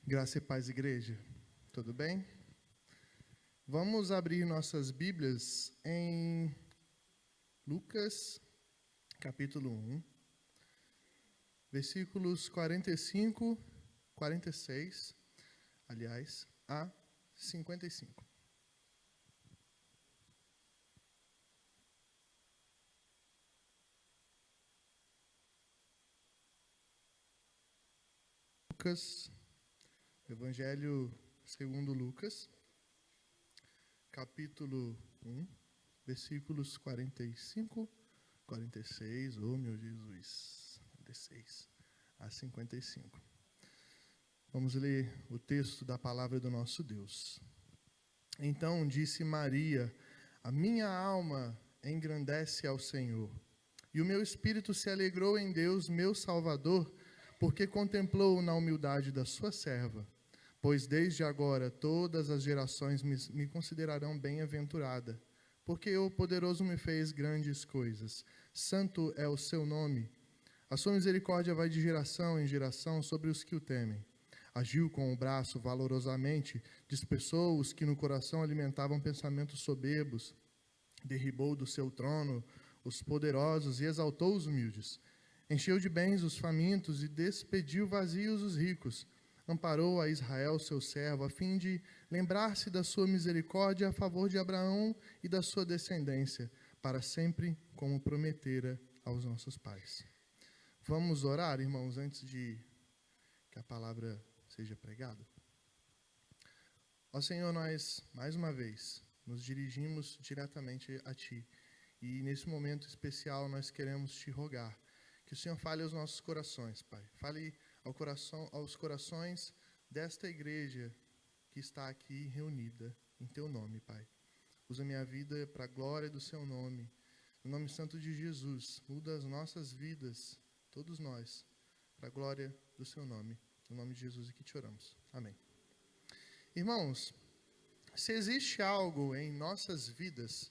Graça e paz, igreja. Tudo bem? Vamos abrir nossas Bíblias em Lucas, capítulo 1, versículos 45, 46, a 55. Lucas, Evangelho segundo Lucas, capítulo 1, versículos 45, 46, oh meu Jesus, 46 a 55. Vamos ler o texto da palavra do nosso Deus. Então disse Maria: a minha alma engrandece ao Senhor, e o meu espírito se alegrou em Deus, meu Salvador, porque contemplou na humildade da sua serva. Pois desde agora todas as gerações me considerarão bem-aventurada, porque o poderoso me fez grandes coisas. Santo é o seu nome. A sua misericórdia vai de geração em geração sobre os que o temem. Agiu com o braço valorosamente, dispersou os que no coração alimentavam pensamentos soberbos, derribou do seu trono os poderosos e exaltou os humildes. Encheu de bens os famintos e despediu vazios os ricos. Amparou a Israel, seu servo, a fim de lembrar-se da sua misericórdia a favor de Abraão e da sua descendência, para sempre, como prometera aos nossos pais. Vamos orar, irmãos, antes de que a palavra seja pregada? Ó Senhor, nós, mais uma vez, nos dirigimos diretamente a Ti. E nesse momento especial nós queremos Te rogar que o Senhor fale aos nossos corações, Pai. Fale aos corações desta igreja que está aqui reunida em Teu nome, Pai. Usa minha vida para a glória do Seu nome. No nome santo de Jesus, muda as nossas vidas, todos nós, para a glória do Seu nome. No nome de Jesus é que te oramos. Amém. Irmãos, se existe algo em nossas vidas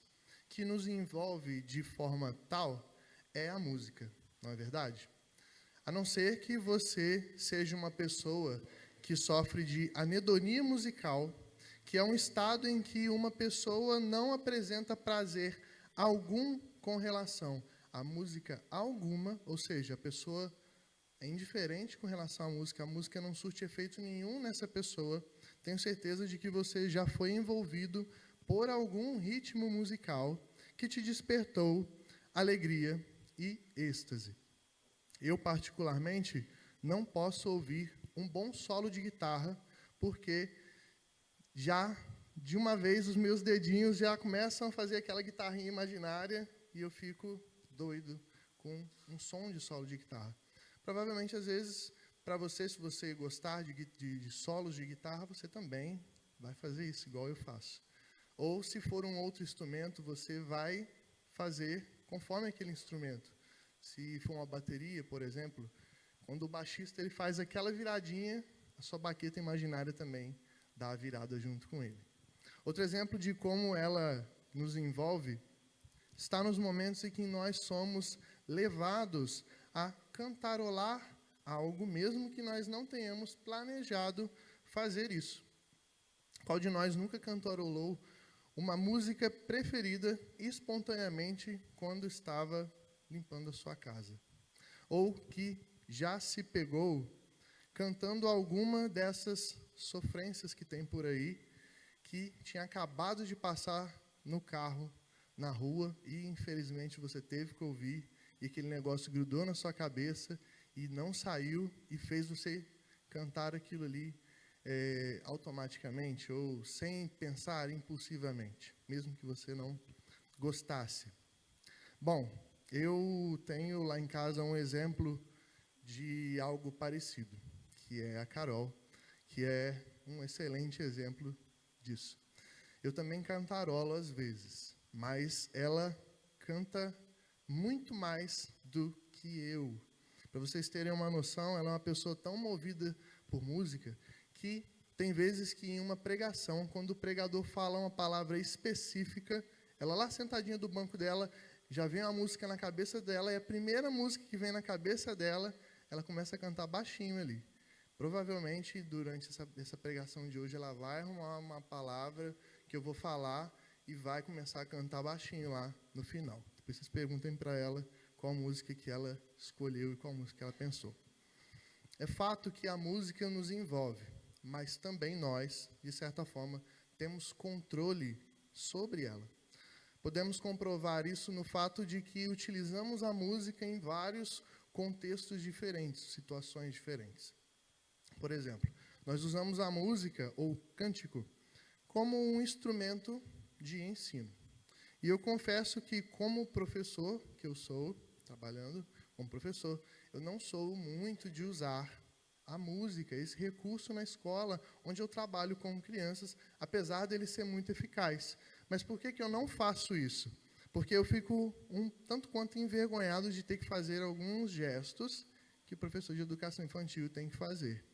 que nos envolve de forma tal, é a música, não é verdade? A não ser que você seja uma pessoa que sofre de anedonia musical, que é um estado em que uma pessoa não apresenta prazer algum com relação a música alguma, ou seja, a pessoa é indiferente com relação à música, a música não surte efeito nenhum nessa pessoa. Tenho certeza de que você já foi envolvido por algum ritmo musical que te despertou alegria e êxtase. Eu, particularmente, não posso ouvir um bom solo de guitarra, porque já, de uma vez, os meus dedinhos já começam a fazer aquela guitarrinha imaginária e eu fico doido com um som de solo de guitarra. Provavelmente, às vezes, para você, se você gostar de solos de guitarra, você também vai fazer isso, igual eu faço. Ou, se for um outro instrumento, você vai fazer conforme aquele instrumento. Se for uma bateria, por exemplo, quando o baixista ele faz aquela viradinha, a sua baqueta imaginária também dá a virada junto com ele. Outro exemplo de como ela nos envolve está nos momentos em que nós somos levados a cantarolar algo, mesmo que nós não tenhamos planejado fazer isso. Qual de nós nunca cantarolou uma música preferida espontaneamente quando estava limpando a sua casa? Ou que já se pegou cantando alguma dessas sofrências que tem por aí, que tinha acabado de passar no carro, na rua, e infelizmente você teve que ouvir, e aquele negócio grudou na sua cabeça e não saiu, e fez você cantar aquilo ali automaticamente, ou sem pensar, impulsivamente, mesmo que você não gostasse. Bom, eu tenho lá em casa um exemplo de algo parecido, que é a Carol, que é um excelente exemplo disso. Eu também cantarolo às vezes, mas ela canta muito mais do que eu. Para vocês terem uma noção, ela é uma pessoa tão movida por música que tem vezes que em uma pregação, quando o pregador fala uma palavra específica, ela lá sentadinha do banco dela, já vem uma música na cabeça dela, e a primeira música que vem na cabeça dela, ela começa a cantar baixinho ali. Provavelmente, durante essa pregação de hoje, ela vai arrumar uma palavra que eu vou falar e vai começar a cantar baixinho lá no final. Depois vocês perguntem para ela qual música que ela escolheu e qual música ela pensou. É fato que a música nos envolve, mas também nós, de certa forma, temos controle sobre ela. Podemos comprovar isso no fato de que utilizamos a música em vários contextos diferentes, situações diferentes. Por exemplo, nós usamos a música ou cântico como um instrumento de ensino. E eu confesso que, como professor, que eu sou, trabalhando como professor, eu não sou muito de usar a música, esse recurso na escola, onde eu trabalho com crianças, apesar dele ser muito eficaz. Mas por que eu não faço isso? Porque eu fico um tanto quanto envergonhado de ter que fazer alguns gestos que o professor de educação infantil tem que fazer.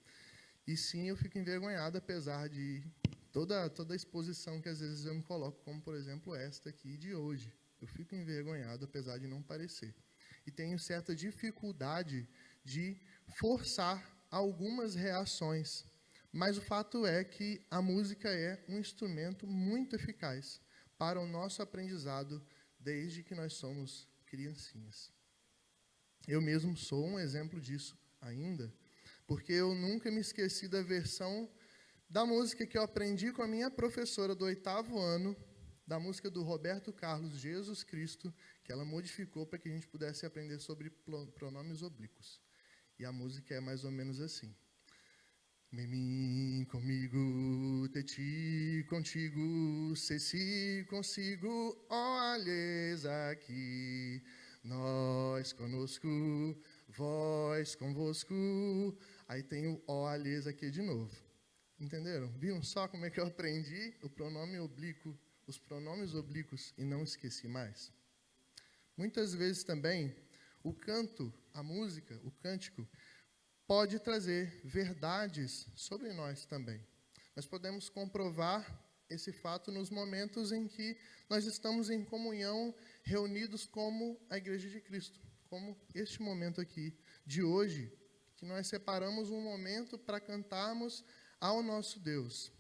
E sim, eu fico envergonhado, apesar de toda a exposição que às vezes eu me coloco, como, por exemplo, esta aqui de hoje. Eu fico envergonhado, apesar de não parecer. E tenho certa dificuldade de forçar algumas reações. Mas o fato é que a música é um instrumento muito eficaz para o nosso aprendizado desde que nós somos criancinhas. Eu mesmo sou um exemplo disso ainda, porque eu nunca me esqueci da versão da música que eu aprendi com a minha professora do 8º ano, da música do Roberto Carlos, Jesus Cristo, que ela modificou para que a gente pudesse aprender sobre pronomes oblíquos. E a música é mais ou menos assim. Mim, comigo, te ti, contigo, se si, consigo, olhes aqui, nós conosco, vós convosco. Aí tem o olhes aqui de novo. Entenderam? Viram só como é que eu aprendi o pronome oblíquo, os pronomes oblíquos e não esqueci mais? Muitas vezes também o canto, a música, o cântico, pode trazer verdades sobre nós também. Nós podemos comprovar esse fato nos momentos em que nós estamos em comunhão, reunidos como a Igreja de Cristo, como este momento aqui de hoje, que nós separamos um momento para cantarmos ao nosso Deus,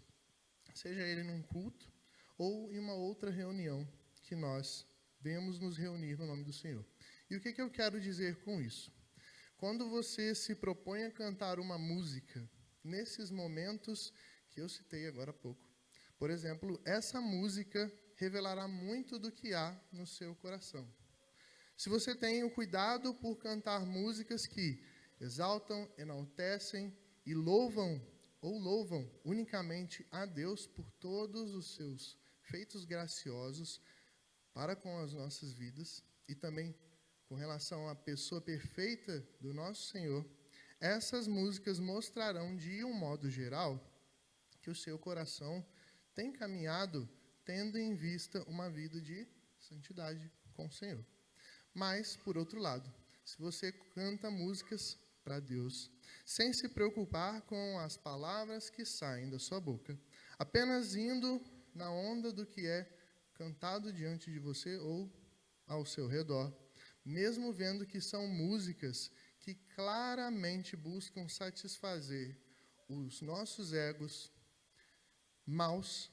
seja ele num culto ou em uma outra reunião que nós vemos nos reunir no nome do Senhor. E o que eu quero dizer com isso? Quando você se propõe a cantar uma música, nesses momentos que eu citei agora há pouco, por exemplo, essa música revelará muito do que há no seu coração. Se você tem o cuidado por cantar músicas que exaltam, enaltecem e louvam unicamente a Deus por todos os seus feitos graciosos para com as nossas vidas e também com relação à pessoa perfeita do nosso Senhor, essas músicas mostrarão, de um modo geral, que o seu coração tem caminhado tendo em vista uma vida de santidade com o Senhor. Mas, por outro lado, se você canta músicas para Deus, sem se preocupar com as palavras que saem da sua boca, apenas indo na onda do que é cantado diante de você ou ao seu redor, mesmo vendo que são músicas que claramente buscam satisfazer os nossos egos maus,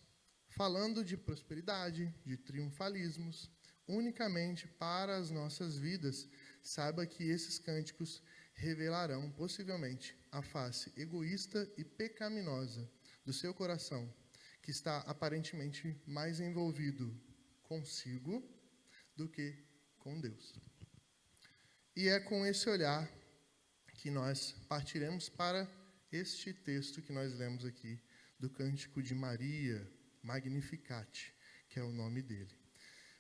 falando de prosperidade, de triunfalismos, unicamente para as nossas vidas, saiba que esses cânticos revelarão, possivelmente, a face egoísta e pecaminosa do seu coração, que está aparentemente mais envolvido consigo do que com Deus. E é com esse olhar que nós partiremos para este texto que nós lemos aqui, do Cântico de Maria, Magnificat, que é o nome dele.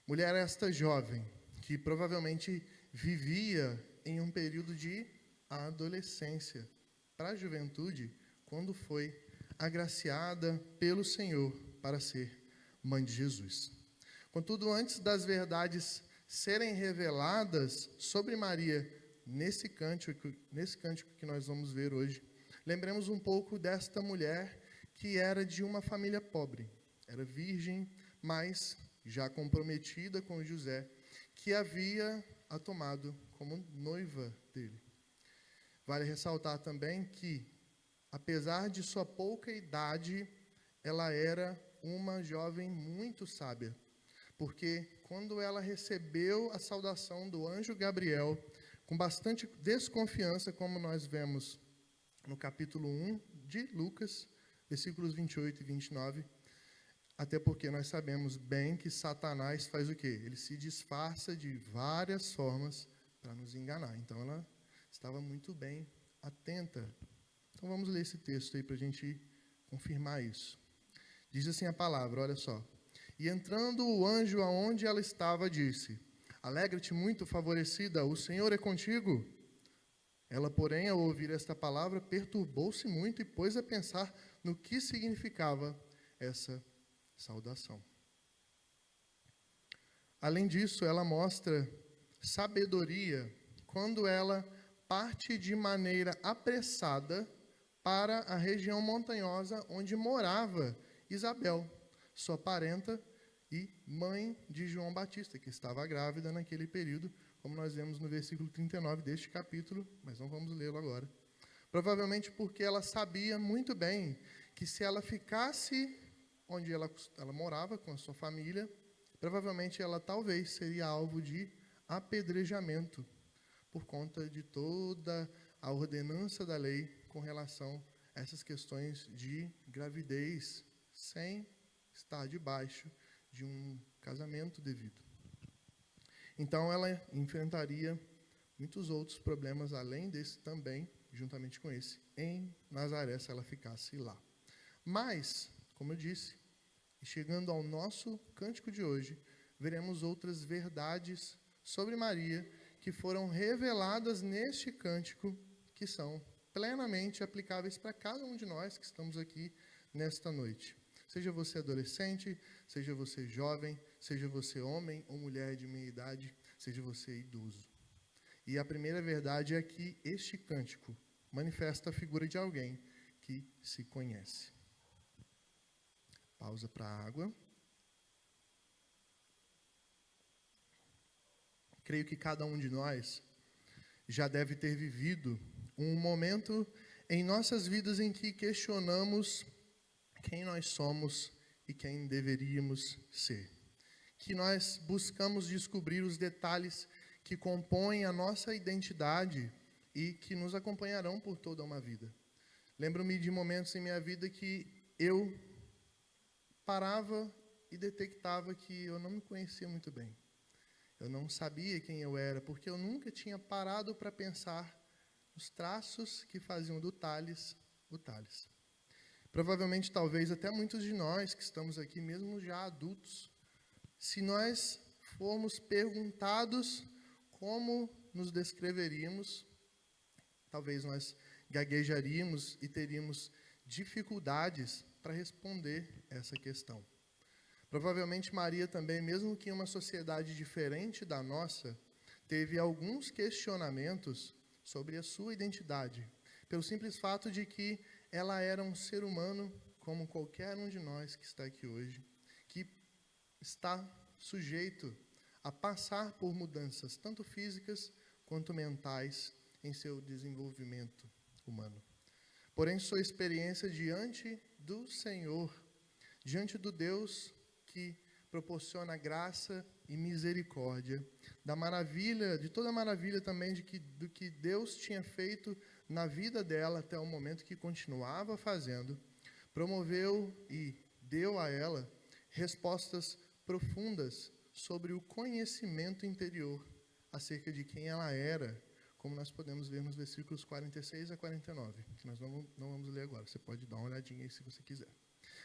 Mulher esta jovem, que provavelmente vivia em um período de adolescência para a juventude, quando foi agraciada pelo Senhor para ser mãe de Jesus. Contudo, antes das verdades serem reveladas sobre Maria nesse cântico que nós vamos ver hoje, lembremos um pouco desta mulher que era de uma família pobre, era virgem, mas já comprometida com José, que havia a tomado como noiva dele. Vale ressaltar também que apesar de sua pouca idade, ela era uma jovem muito sábia, porque quando ela recebeu a saudação do anjo Gabriel, com bastante desconfiança, como nós vemos no capítulo 1 de Lucas, versículos 28 e 29, até porque nós sabemos bem que Satanás faz o quê? Ele se disfarça de várias formas para nos enganar. Então, ela estava muito bem atenta. Então, vamos ler esse texto aí para a gente confirmar isso. Diz assim a palavra, olha só. E entrando o anjo aonde ela estava, disse: Alegra-te muito, favorecida, o Senhor é contigo. Ela, porém, ao ouvir esta palavra, perturbou-se muito e pôs a pensar no que significava essa saudação. Além disso, ela mostra sabedoria quando ela parte de maneira apressada para a região montanhosa onde morava Isabel, sua parenta e mãe de João Batista, que estava grávida naquele período, como nós vemos no versículo 39 deste capítulo, mas não vamos lê-lo agora. Provavelmente porque ela sabia muito bem que se ela ficasse onde ela morava com a sua família, provavelmente ela talvez seria alvo de apedrejamento por conta de toda a ordenança da lei com relação a essas questões de gravidez sem estar debaixo de um casamento devido. Então ela enfrentaria muitos outros problemas além desse também, juntamente com esse, em Nazaré, se ela ficasse lá. Mas, como eu disse, chegando ao nosso cântico de hoje, veremos outras verdades sobre Maria que foram reveladas neste cântico, que são plenamente aplicáveis para cada um de nós que estamos aqui nesta noite. Seja você adolescente, seja você jovem, seja você homem ou mulher de meia idade, seja você idoso. E a primeira verdade é que este cântico manifesta a figura de alguém que se conhece. Pausa para a água. Creio que cada um de nós já deve ter vivido um momento em nossas vidas em que questionamos quem nós somos e quem deveríamos ser. Que nós buscamos descobrir os detalhes que compõem a nossa identidade e que nos acompanharão por toda uma vida. Lembro-me de momentos em minha vida que eu parava e detectava que eu não me conhecia muito bem. Eu não sabia quem eu era, porque eu nunca tinha parado para pensar nos traços que faziam do Thales o Thales. Provavelmente, talvez, até muitos de nós que estamos aqui, mesmo já adultos, se nós formos perguntados como nos descreveríamos, talvez nós gaguejaríamos e teríamos dificuldades para responder essa questão. Provavelmente Maria também, mesmo que em uma sociedade diferente da nossa, teve alguns questionamentos sobre a sua identidade, pelo simples fato de que ela era um ser humano como qualquer um de nós que está aqui hoje, que está sujeito a passar por mudanças, tanto físicas quanto mentais, em seu desenvolvimento humano. Porém, sua experiência diante do Senhor, diante do Deus que proporciona graça e misericórdia, da maravilha, de toda a maravilha também do que Deus tinha feito na vida dela até o momento que continuava fazendo, promoveu e deu a ela respostas profundas sobre o conhecimento interior acerca de quem ela era, como nós podemos ver nos versículos 46 a 49, que nós não vamos ler agora. Você pode dar uma olhadinha aí se você quiser.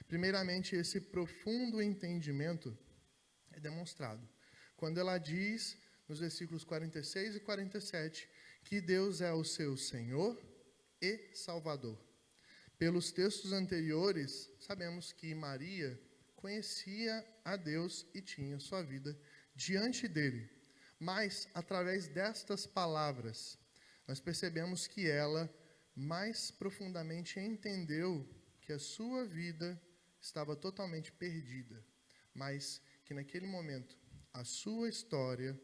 Primeiramente, esse profundo entendimento é demonstrado quando ela diz, nos versículos 46 e 47, que Deus é o seu Senhor e Salvador. Pelos textos anteriores, sabemos que Maria conhecia a Deus e tinha sua vida diante dele. Mas, através destas palavras, nós percebemos que ela mais profundamente entendeu que a sua vida estava totalmente perdida, mas que naquele momento a sua história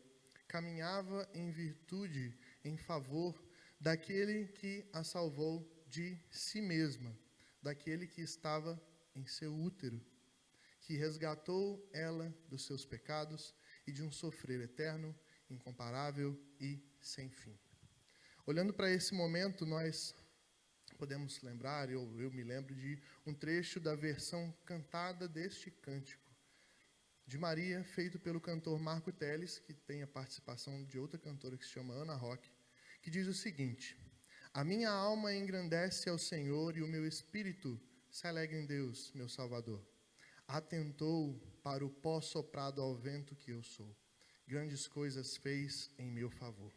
caminhava em virtude, em favor daquele que a salvou de si mesma, daquele que estava em seu útero, que resgatou ela dos seus pecados e de um sofrer eterno, incomparável e sem fim. Olhando para esse momento, nós podemos lembrar, eu me lembro de um trecho da versão cantada deste cântico de Maria, feito pelo cantor Marco Teles, que tem a participação de outra cantora que se chama Ana Roque, que diz o seguinte: a minha alma engrandece ao Senhor e o meu espírito se alegra em Deus, meu Salvador. Atentou para o pó soprado ao vento que eu sou. Grandes coisas fez em meu favor.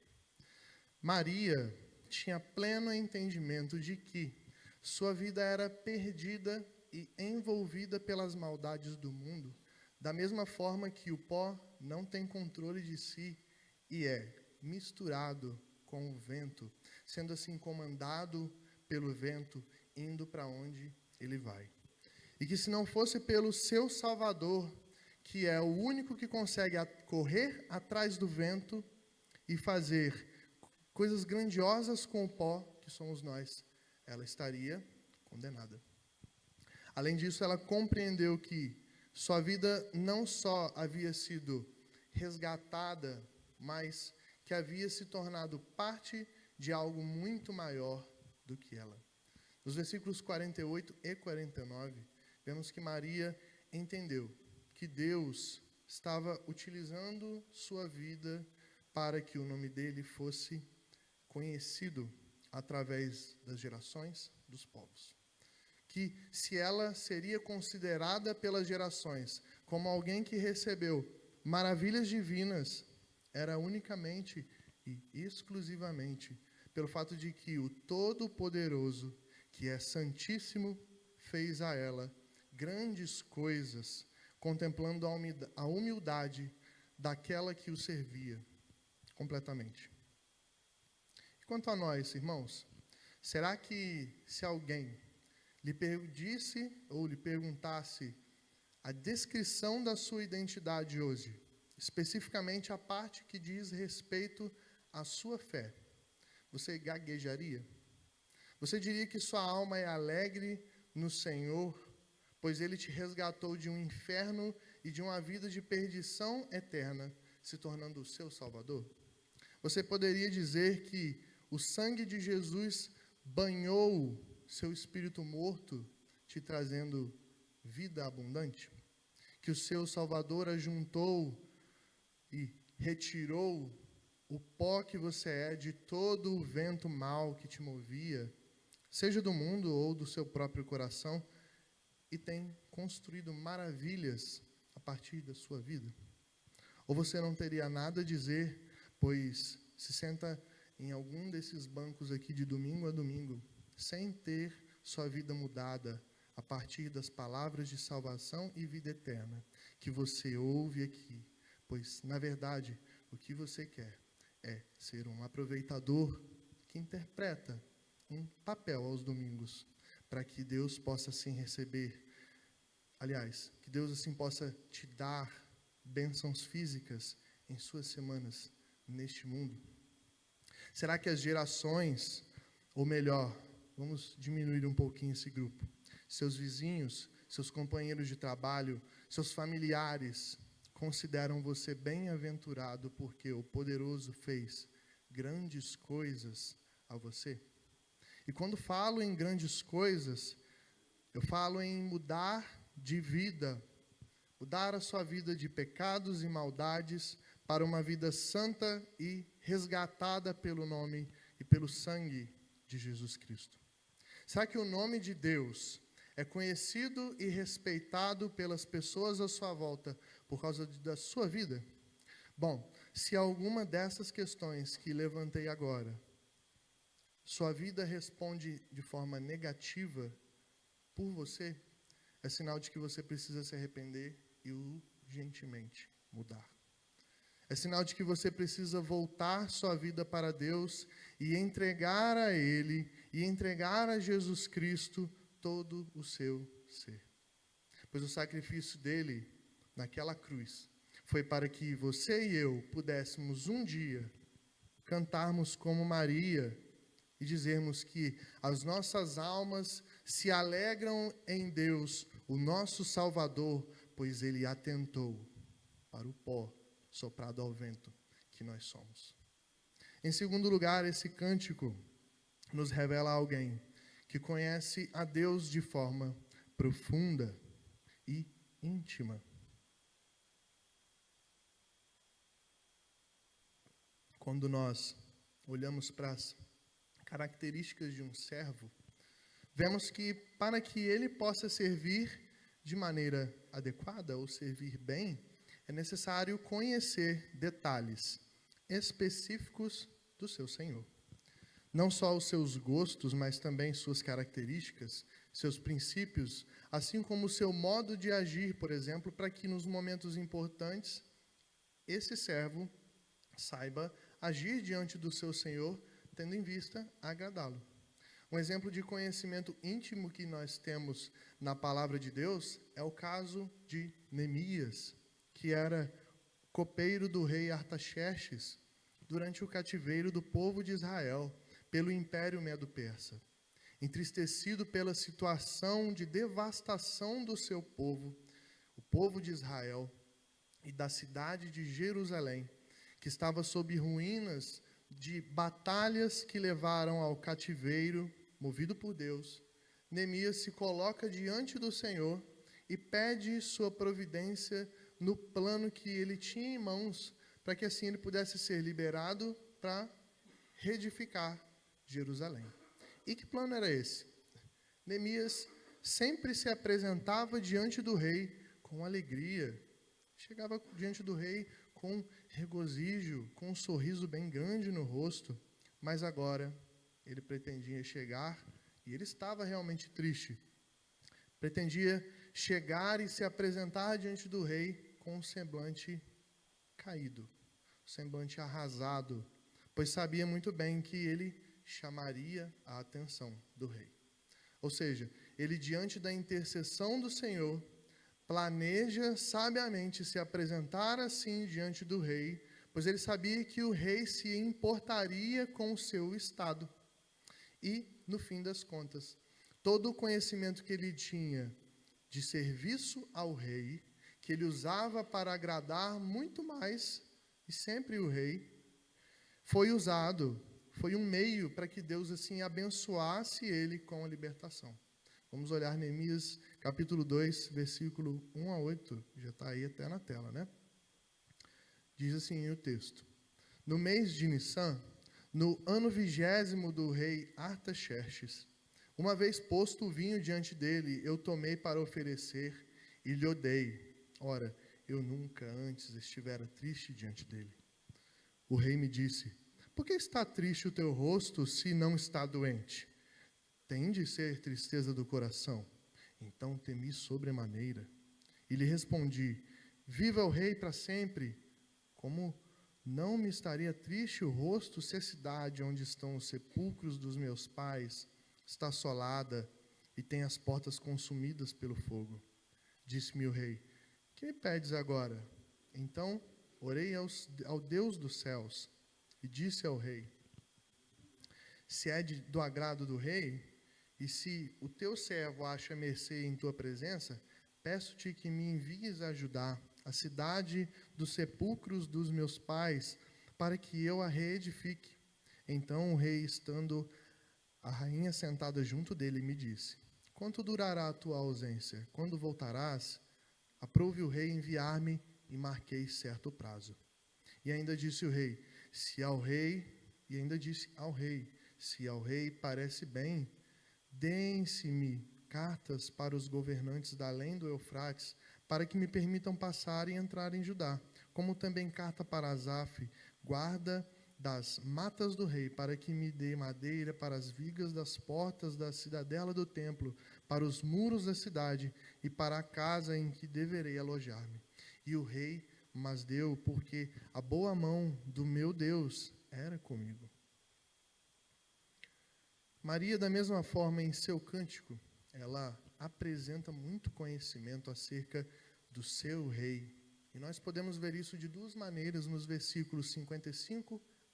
Maria tinha pleno entendimento de que sua vida era perdida e envolvida pelas maldades do mundo, da mesma forma que o pó não tem controle de si e é misturado com o vento, sendo assim comandado pelo vento, indo para onde ele vai. E que se não fosse pelo seu Salvador, que é o único que consegue correr atrás do vento e fazer coisas grandiosas com o pó, que somos nós, ela estaria condenada. Além disso, ela compreendeu que sua vida não só havia sido resgatada, mas que havia se tornado parte de algo muito maior do que ela. Nos versículos 48 e 49, vemos que Maria entendeu que Deus estava utilizando sua vida para que o nome dele fosse conhecido através das gerações dos povos. Que se ela seria considerada pelas gerações como alguém que recebeu maravilhas divinas, era unicamente e exclusivamente pelo fato de que o Todo-Poderoso, que é Santíssimo, fez a ela grandes coisas, contemplando a humildade daquela que o servia completamente. Quanto a nós, irmãos, será que se alguém lhe pedisse ou lhe perguntasse a descrição da sua identidade hoje, especificamente a parte que diz respeito à sua fé, você gaguejaria? Você diria que sua alma é alegre no Senhor, pois Ele te resgatou de um inferno e de uma vida de perdição eterna, se tornando o seu Salvador? Você poderia dizer que o sangue de Jesus banhou seu espírito morto, te trazendo vida abundante? Que o seu Salvador ajuntou e retirou o pó que você é de todo o vento mau que te movia, seja do mundo ou do seu próprio coração, e tem construído maravilhas a partir da sua vida? Ou você não teria nada a dizer, pois se senta em algum desses bancos aqui de domingo a domingo, sem ter sua vida mudada a partir das palavras de salvação e vida eterna que você ouve aqui, pois, na verdade, o que você quer é ser um aproveitador que interpreta um papel aos domingos, para que Deus possa assim receber, aliás, que Deus assim possa te dar bênçãos físicas em suas semanas neste mundo. Será que as gerações, ou melhor, vamos diminuir um pouquinho esse grupo, seus vizinhos, seus companheiros de trabalho, seus familiares, consideram você bem-aventurado porque o poderoso fez grandes coisas a você? E quando falo em grandes coisas, eu falo em mudar de vida, mudar a sua vida de pecados e maldades para uma vida santa e resgatada pelo nome e pelo sangue de Jesus Cristo. Será que o nome de Deus é conhecido e respeitado pelas pessoas à sua volta por causa da sua vida? Bom, se alguma dessas questões que levantei agora, sua vida responde de forma negativa por você, é sinal de que você precisa se arrepender e urgentemente mudar. É sinal de que você precisa voltar sua vida para Deus e entregar a Ele e entregar a Jesus Cristo todo o seu ser. Pois o sacrifício dele naquela cruz foi para que você e eu pudéssemos um dia cantarmos como Maria e dizermos que as nossas almas se alegram em Deus, o nosso Salvador, pois Ele atentou para o pó soprado ao vento que nós somos. Em segundo lugar, esse cântico nos revela alguém que conhece a Deus de forma profunda e íntima. Quando nós olhamos para as características de um servo, vemos que para que ele possa servir de maneira adequada ou servir bem, é necessário conhecer detalhes específicos do seu Senhor. Não só os seus gostos, mas também suas características, seus princípios, assim como o seu modo de agir, por exemplo, para que nos momentos importantes esse servo saiba agir diante do seu Senhor, tendo em vista agradá-lo. Um exemplo de conhecimento íntimo que nós temos na palavra de Deus é o caso de Neemias, que era copeiro do rei Artaxerxes durante o cativeiro do povo de Israel pelo Império Medo-Persa. Entristecido pela situação de devastação do seu povo, o povo de Israel e da cidade de Jerusalém, que estava sob ruínas de batalhas que levaram ao cativeiro, movido por Deus, Neemias se coloca diante do Senhor e pede sua providência no plano que ele tinha em mãos, para que assim ele pudesse ser liberado para reedificar Jerusalém. E que plano era esse? Neemias sempre se apresentava diante do rei com alegria, chegava diante do rei com regozijo, com um sorriso bem grande no rosto, mas agora ele pretendia chegar, e ele estava realmente triste, pretendia chegar e se apresentar diante do rei com um semblante caído, um semblante arrasado, pois sabia muito bem que ele chamaria a atenção do rei. Ou seja, ele, diante da intercessão do Senhor, planeja sabiamente se apresentar assim diante do rei, pois ele sabia que o rei se importaria com o seu estado. E, no fim das contas, todo o conhecimento que ele tinha de serviço ao rei, que ele usava para agradar muito mais, e sempre o rei, foi usado, foi um meio para que Deus assim abençoasse ele com a libertação. Vamos olhar Neemias capítulo 2, versículo 1 a 8, já está aí até na tela, né? Diz assim o texto: No mês de Nissan, no ano 20º do rei Artaxerxes, uma vez posto o vinho diante dele, eu tomei para oferecer e lhe dei. Ora, eu nunca antes estivera triste diante dele. O rei me disse: Por que está triste o teu rosto, se não está doente? Tem de ser tristeza do coração. Então temi sobremaneira. E lhe respondi: Viva o rei para sempre! Como não me estaria triste o rosto se a cidade onde estão os sepulcros dos meus pais está assolada e tem as portas consumidas pelo fogo? Disse-me o rei: Que me pedes agora? Então orei ao Deus dos céus e disse ao rei: Se é do agrado do rei, e se o teu servo acha mercê em tua presença, peço-te que me envies a Judá, a cidade dos sepulcros dos meus pais, para que eu a reedifique. Então o rei, estando a rainha sentada junto dele, me disse: Quanto durará a tua ausência? Quando voltarás? Aprove o rei enviar-me, e marquei certo prazo. E ainda disse ao rei, se ao rei parece bem, deem-se-me cartas para os governantes da além do Eufrates, para que me permitam passar e entrar em Judá, como também carta para Asaf, guarda das matas do rei, para que me dê madeira para as vigas das portas da cidadela do templo, para os muros da cidade e para a casa em que deverei alojar-me. E o rei mas deu, porque a boa mão do meu Deus era comigo. Maria, da mesma forma, em seu cântico, ela apresenta muito conhecimento acerca do seu rei. E nós podemos ver isso de duas maneiras nos versículos 50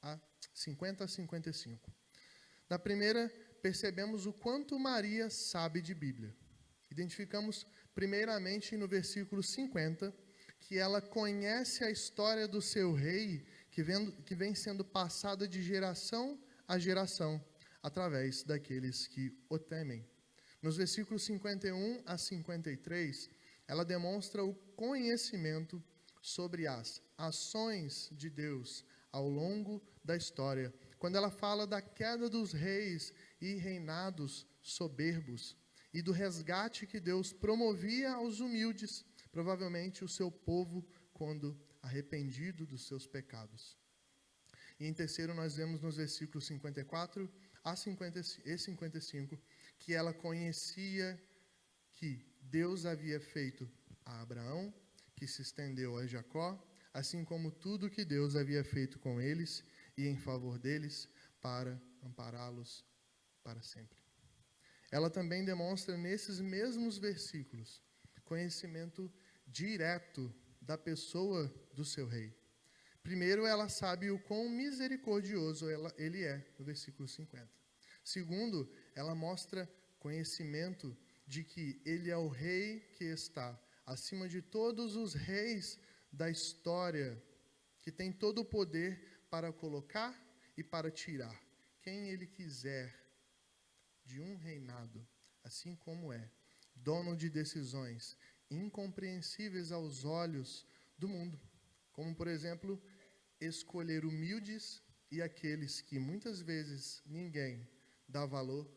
a 55. Na primeira, percebemos o quanto Maria sabe de Bíblia. Identificamos primeiramente no versículo 50 que ela conhece a história do seu rei que vem sendo passada de geração a geração através daqueles que o temem. Nos versículos 51 a 53, ela demonstra o conhecimento sobre as ações de Deus ao longo da história, quando ela fala da queda dos reis e reinados soberbos e do resgate que Deus promovia aos humildes, provavelmente o seu povo, quando arrependido dos seus pecados. E em terceiro, nós vemos nos versículos 54 a 55, que ela conhecia que Deus havia feito a Abraão, que se estendeu a Jacó, assim como tudo que Deus havia feito com eles e em favor deles, para ampará-los para sempre. Ela também demonstra nesses mesmos versículos conhecimento direto da pessoa do seu rei. Primeiro, ela sabe o quão misericordioso ele é, no versículo 50. Segundo, ela mostra conhecimento de que ele é o rei que está acima de todos os reis da história, que tem todo o poder para colocar e para tirar quem ele quiser de um reinado, assim como é dono de decisões incompreensíveis aos olhos do mundo, como, por exemplo, escolher humildes e aqueles que muitas vezes ninguém dá valor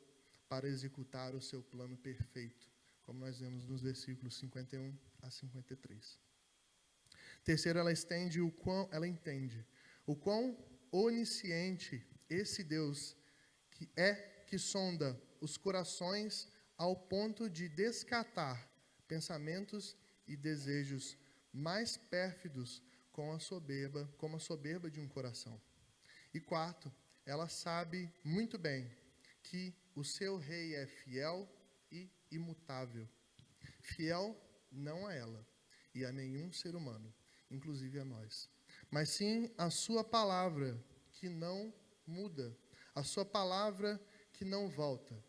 para executar o seu plano perfeito, como nós vemos nos versículos 51 a 53. Terceiro, ela entende o quão onisciente esse Deus que sonda os corações ao ponto de descartar pensamentos e desejos mais pérfidos como a soberba de um coração. E quarto, ela sabe muito bem que o seu rei é fiel e imutável. Fiel não a ela e a nenhum ser humano, inclusive a nós, mas sim a sua palavra que não muda, a sua palavra que não volta,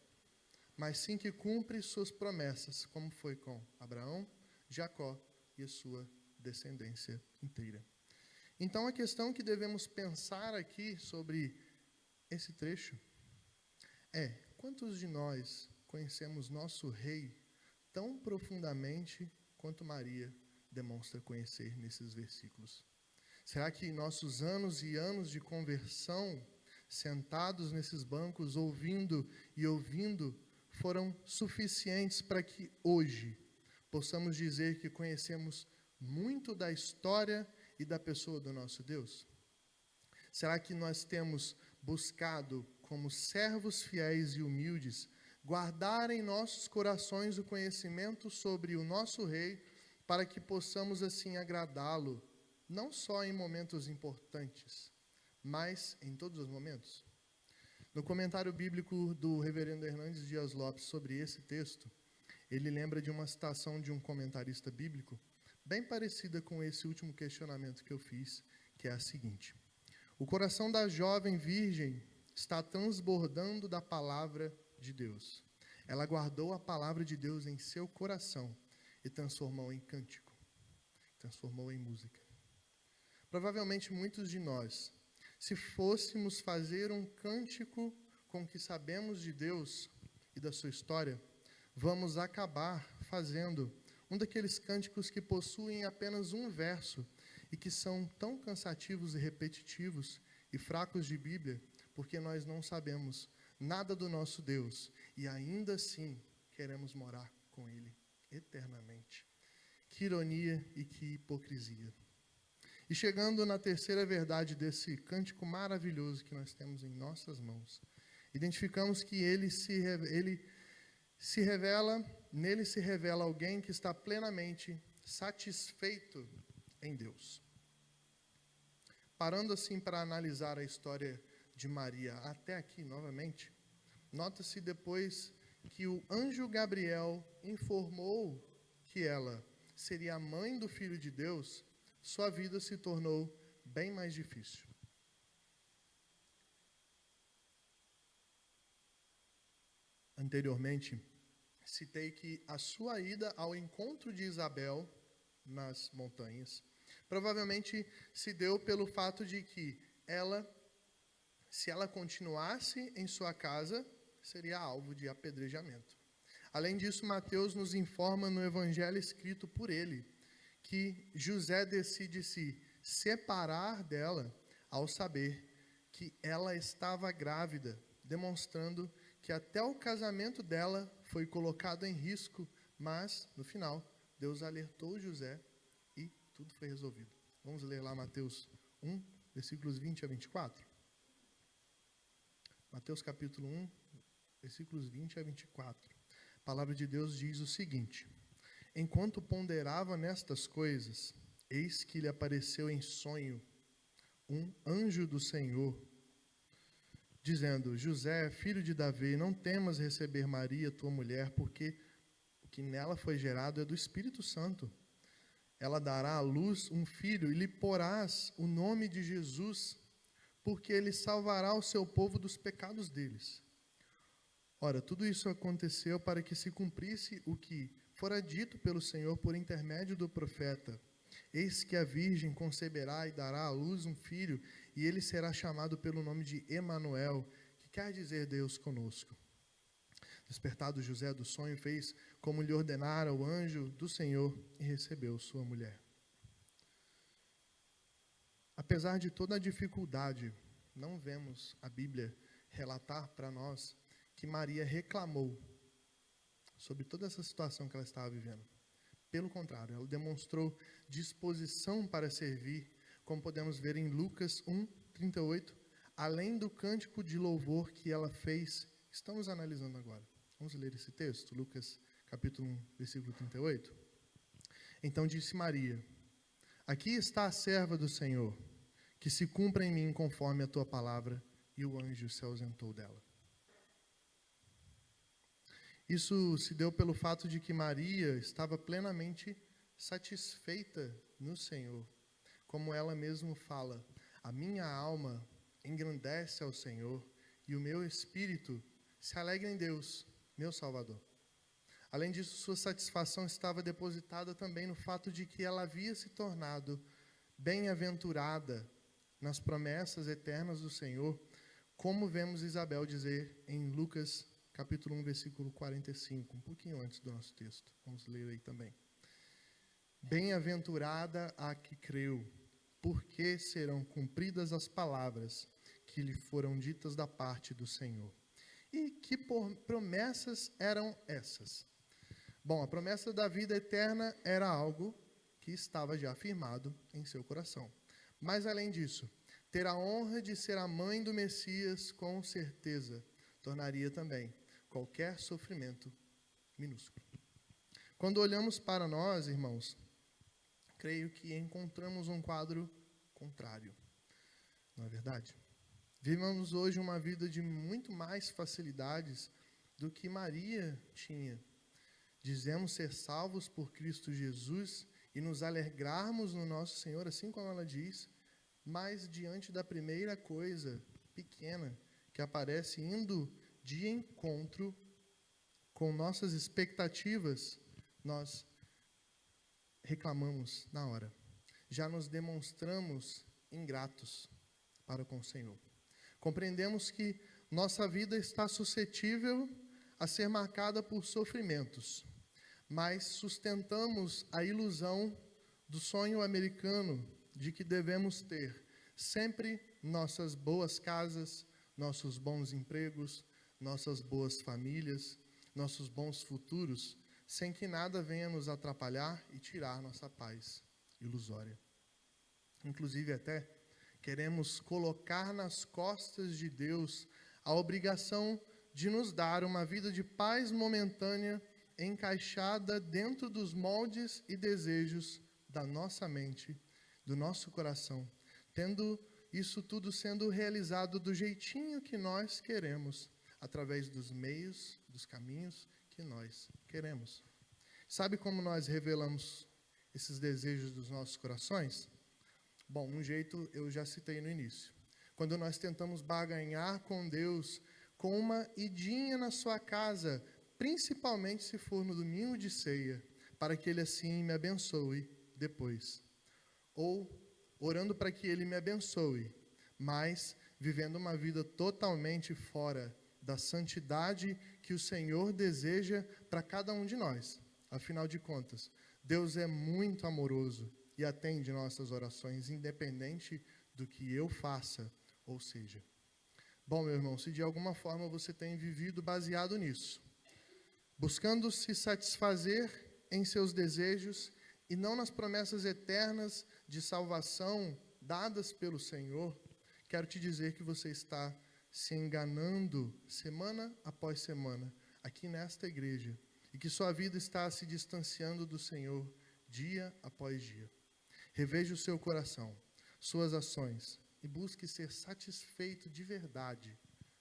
mas sim que cumpre suas promessas, como foi com Abraão, Jacó e a sua descendência inteira. Então, a questão que devemos pensar aqui sobre esse trecho é: quantos de nós conhecemos nosso rei tão profundamente quanto Maria demonstra conhecer nesses versículos? Será que nossos anos e anos de conversão, sentados nesses bancos, ouvindo, foram suficientes para que hoje possamos dizer que conhecemos muito da história e da pessoa do nosso Deus? Será que nós temos buscado, como servos fiéis e humildes, guardar em nossos corações o conhecimento sobre o nosso Rei, para que possamos assim agradá-lo, não só em momentos importantes, mas em todos os momentos? No comentário bíblico do reverendo Hernandes Dias Lopes sobre esse texto, ele lembra de uma citação de um comentarista bíblico, bem parecida com esse último questionamento que eu fiz, que é a seguinte: o coração da jovem virgem está transbordando da palavra de Deus. Ela guardou a palavra de Deus em seu coração e transformou em cântico, transformou em música. Provavelmente muitos de nós, se fôssemos fazer um cântico com o que sabemos de Deus e da sua história, vamos acabar fazendo um daqueles cânticos que possuem apenas um verso e que são tão cansativos e repetitivos e fracos de Bíblia, porque nós não sabemos nada do nosso Deus e ainda assim queremos morar com Ele eternamente. Que ironia e que hipocrisia. E chegando na terceira verdade desse cântico maravilhoso que nós temos em nossas mãos, identificamos que nele se revela alguém que está plenamente satisfeito em Deus. Parando assim para analisar a história de Maria até aqui novamente, nota-se depois que o anjo Gabriel informou que ela seria a mãe do Filho de Deus, sua vida se tornou bem mais difícil. anteriormente, citei que a sua ida ao encontro de Isabel nas montanhas provavelmente se deu pelo fato de que se ela continuasse em sua casa, seria alvo de apedrejamento. Além disso, Mateus nos informa no evangelho escrito por ele que José decide se separar dela ao saber que ela estava grávida, demonstrando que até o casamento dela foi colocado em risco, mas, no final, Deus alertou José e tudo foi resolvido. Vamos ler lá Mateus 1, versículos 20 a 24. Mateus capítulo 1, versículos 20 a 24. A palavra de Deus diz o seguinte: Enquanto ponderava nestas coisas, eis que lhe apareceu em sonho um anjo do Senhor, dizendo: José, filho de Davi, não temas receber Maria, tua mulher, porque o que nela foi gerado é do Espírito Santo. Ela dará à luz um filho e lhe porás o nome de Jesus, porque ele salvará o seu povo dos pecados deles. Ora, tudo isso aconteceu para que se cumprisse o que fora dito pelo Senhor por intermédio do profeta: Eis que a virgem conceberá e dará à luz um filho, e ele será chamado pelo nome de Emanuel, que quer dizer Deus conosco. Despertado José do sonho, fez como lhe ordenara o anjo do Senhor e recebeu sua mulher. Apesar de toda a dificuldade, não vemos a Bíblia relatar para nós que Maria reclamou sobre toda essa situação que ela estava vivendo. Pelo contrário, ela demonstrou disposição para servir, como podemos ver em Lucas 1, 38, além do cântico de louvor que ela fez. Estamos analisando agora. Vamos ler esse texto, Lucas capítulo 1, versículo 38. Então disse Maria: Aqui está a serva do Senhor, que se cumpra em mim conforme a tua palavra. E o anjo se ausentou dela. Isso se deu pelo fato de que Maria estava plenamente satisfeita no Senhor. Como ela mesma fala: a minha alma engrandece ao Senhor e o meu espírito se alegra em Deus, meu Salvador. Além disso, sua satisfação estava depositada também no fato de que ela havia se tornado bem-aventurada nas promessas eternas do Senhor, como vemos Isabel dizer em Lucas capítulo 1, versículo 45, um pouquinho antes do nosso texto. Vamos ler aí também. Bem-aventurada a que creu, porque serão cumpridas as palavras que lhe foram ditas da parte do Senhor. E que promessas eram essas? Bom, a promessa da vida eterna era algo que estava já afirmado em seu coração. Mas, além disso, ter a honra de ser a mãe do Messias, com certeza, tornaria também qualquer sofrimento minúsculo. Quando olhamos para nós, irmãos, creio que encontramos um quadro contrário. Não é verdade? Vivemos hoje uma vida de muito mais facilidades do que Maria tinha. Dizemos ser salvos por Cristo Jesus e nos alegrarmos no nosso Senhor, assim como ela diz, mas diante da primeira coisa pequena que aparece indo de encontro com nossas expectativas, nós reclamamos na hora. Já nos demonstramos ingratos para com o Senhor. Compreendemos que nossa vida está suscetível a ser marcada por sofrimentos, mas sustentamos a ilusão do sonho americano de que devemos ter sempre nossas boas casas, nossos bons empregos, nossas boas famílias, nossos bons futuros, sem que nada venha nos atrapalhar e tirar nossa paz ilusória. Inclusive até queremos colocar nas costas de Deus a obrigação de nos dar uma vida de paz momentânea, encaixada dentro dos moldes e desejos da nossa mente, do nosso coração, tendo isso tudo sendo realizado do jeitinho que nós queremos, através dos meios, dos caminhos que nós queremos. Sabe como nós revelamos esses desejos dos nossos corações? Bom, um jeito eu já citei no início. Quando nós tentamos barganhar com Deus com uma idinha na sua casa, principalmente se for no domingo de ceia, para que ele assim me abençoe depois. Ou orando para que ele me abençoe, mas vivendo uma vida totalmente fora da santidade que o Senhor deseja para cada um de nós. Afinal de contas, Deus é muito amoroso e atende nossas orações, independente do que eu faça, ou seja. Bom, meu irmão, se de alguma forma você tem vivido baseado nisso, buscando se satisfazer em seus desejos e não nas promessas eternas de salvação dadas pelo Senhor, quero te dizer que você está se enganando semana após semana aqui nesta igreja e que sua vida está se distanciando do Senhor dia após dia. Reveja o seu coração, suas ações e busque ser satisfeito de verdade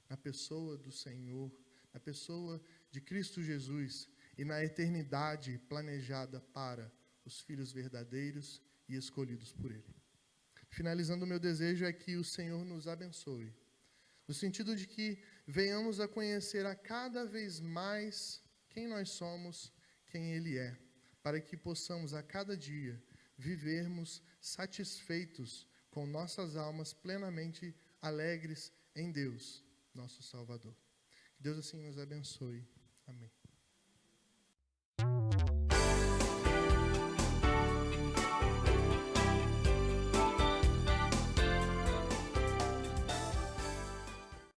na pessoa do Senhor, na pessoa de Cristo Jesus e na eternidade planejada para os filhos verdadeiros e escolhidos por Ele. Finalizando, o meu desejo é que o Senhor nos abençoe, no sentido de que venhamos a conhecer a cada vez mais quem nós somos, quem Ele é, para que possamos a cada dia vivermos satisfeitos com nossas almas plenamente alegres em Deus, nosso Salvador. Que Deus assim nos abençoe. Amém.